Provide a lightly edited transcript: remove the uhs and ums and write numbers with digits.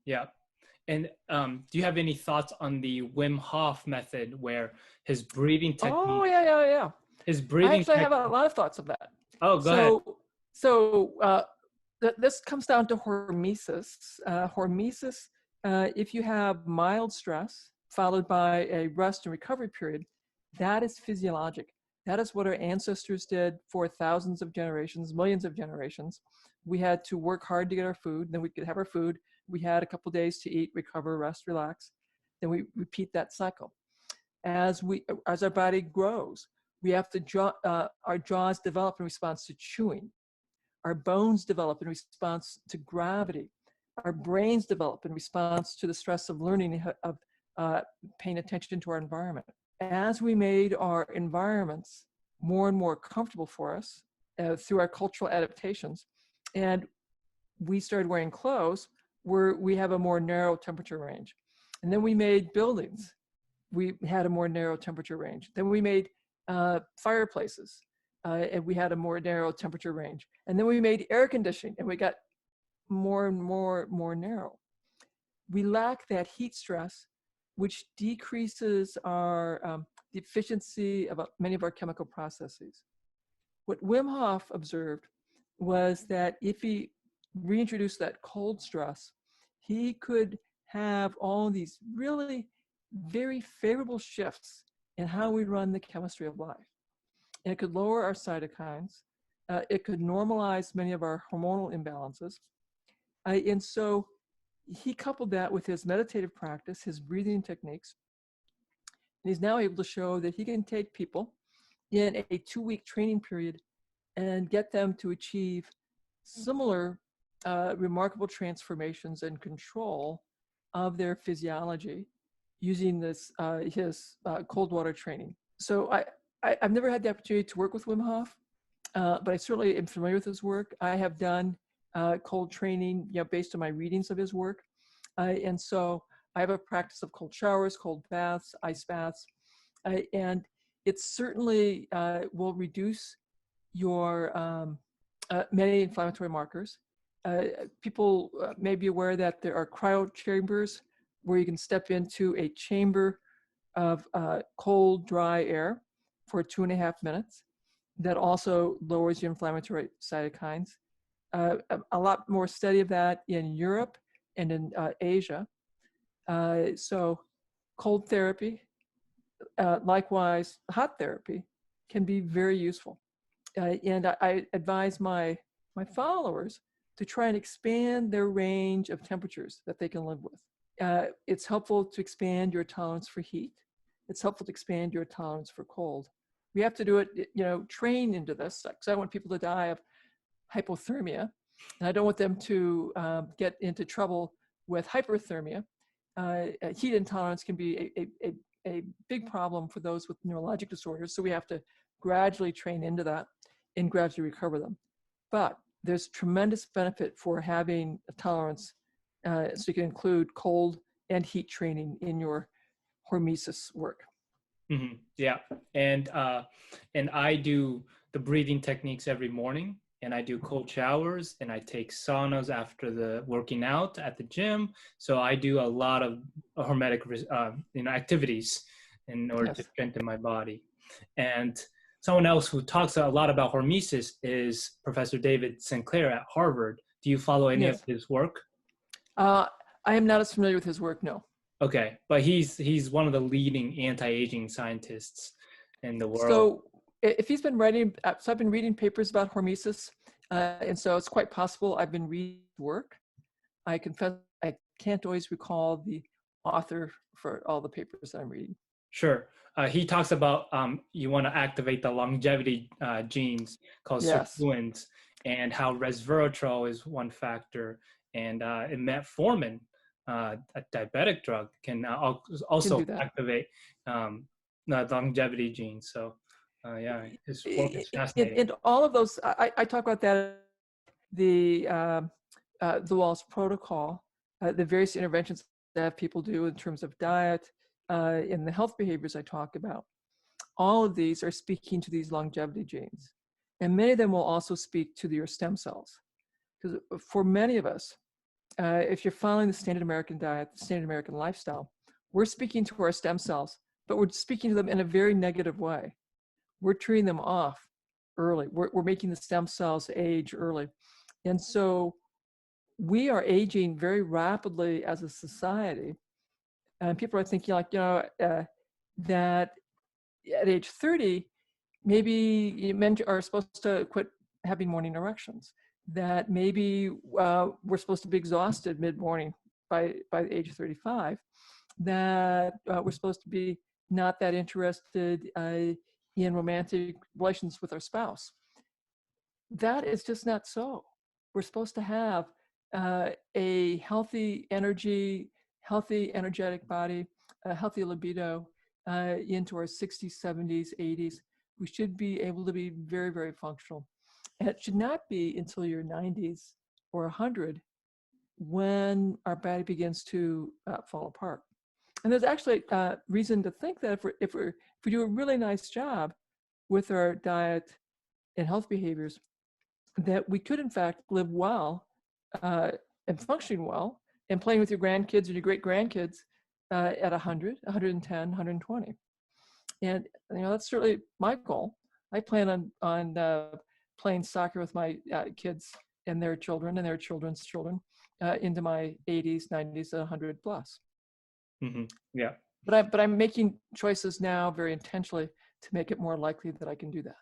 Yeah. And do you have any thoughts on the Wim Hof method, where his breathing Oh, technique, yeah. his I breathing actually have technique? a lot of thoughts of that. Oh, go ahead. So this comes down to hormesis. Hormesis, if you have mild stress followed by a rest and recovery period, that is physiologic. That is what our ancestors did for thousands of generations, millions of generations. We had to work hard to get our food, then we could have our food. We had a couple days to eat, recover, rest, relax. Then we repeat that cycle. As our body grows, we have to our jaws develop in response to chewing. Our bones develop in response to gravity. Our brains develop in response to the stress of learning, of paying attention to our environment. As we made our environments more and more comfortable for us through our cultural adaptations, and we started wearing clothes where we have a more narrow temperature range. And then we made buildings. We had a more narrow temperature range. Then we made fireplaces, and we had a more narrow temperature range. And then we made air conditioning, and we got more and more narrow. We lack that heat stress, which decreases our the efficiency of many of our chemical processes. What Wim Hof observed was that if he reintroduced that cold stress, he could have all these really very favorable shifts in how we run the chemistry of life. And it could lower our cytokines. It could normalize many of our hormonal imbalances. And so he coupled that with his meditative practice, his breathing techniques. And he's now able to show that he can take people in a 2-week training period and get them to achieve similar remarkable transformations and control of their physiology using this his cold water training. So I've never had the opportunity to work with Wim Hof, but I certainly am familiar with his work. I have done cold training, based on my readings of his work, and so I have a practice of cold showers, cold baths, ice baths, and it certainly will reduce your many inflammatory markers. People may be aware that there are cryo chambers where you can step into a chamber of cold, dry air for 2.5 minutes. That also lowers your inflammatory cytokines. A lot more study of that in Europe and in Asia. So cold therapy, likewise hot therapy, can be very useful. And I advise my followers to try and expand their range of temperatures that they can live with. It's helpful to expand your tolerance for heat. It's helpful to expand your tolerance for cold. We have to do it, train into this, because I don't want people to die of hypothermia, and I don't want them to get into trouble with hyperthermia. Heat intolerance can be a big problem for those with neurologic disorders, so we have to gradually train into that and gradually recover them. But there's tremendous benefit for having a tolerance, so you can include cold and heat training in your hormesis work. Mm-hmm. Yeah, and I do the breathing techniques every morning, and I do cold showers, and I take saunas after the working out at the gym. So I do a lot of hormetic, activities in order to strengthen my body. And someone else who talks a lot about hormesis is Professor David Sinclair at Harvard. Do you follow any of his work? I am not as familiar with his work, no. Okay, but he's one of the leading anti-aging scientists in the world. So if he's been writing, so I've been reading papers about hormesis, and so it's quite possible I've been reading work. I confess I can't always recall the author for all the papers that I'm reading. Sure. He talks about you want to activate the longevity genes called sirtuins, and how resveratrol is one factor, and metformin, a diabetic drug, can also activate the longevity genes. So his work is fascinating. In all of those, I talk about that, the WAHLS protocol, the various interventions that people do in terms of diet, and the health behaviors I talk about. All of these are speaking to these longevity genes. And many of them will also speak to your stem cells. Because for many of us, if you're following the standard American diet, the standard American lifestyle, we're speaking to our stem cells, but we're speaking to them in a very negative way. We're treating them off early. We're making the stem cells age early. And so we are aging very rapidly as a society. And people are thinking like, that at age 30, maybe men are supposed to quit having morning erections, that maybe we're supposed to be exhausted mid-morning by the age of 35, that we're supposed to be not that interested in romantic relations with our spouse. That is just not so. We're supposed to have a healthy energy, healthy energetic body, a healthy libido into our 60s, 70s, 80s. We should be able to be very, very functional. And it should not be until your 90s or 100 when our body begins to fall apart. And there's actually reason to think that if we do a really nice job with our diet and health behaviors, that we could in fact live well and functioning well and playing with your grandkids and your great grandkids at 100, 110, 120. And that's certainly my goal. I plan on playing soccer with my kids and their children and their children's children into my 80s, 90s, 100 plus. Mm-hmm. Yeah. But I'm making choices now very intentionally to make it more likely that I can do that.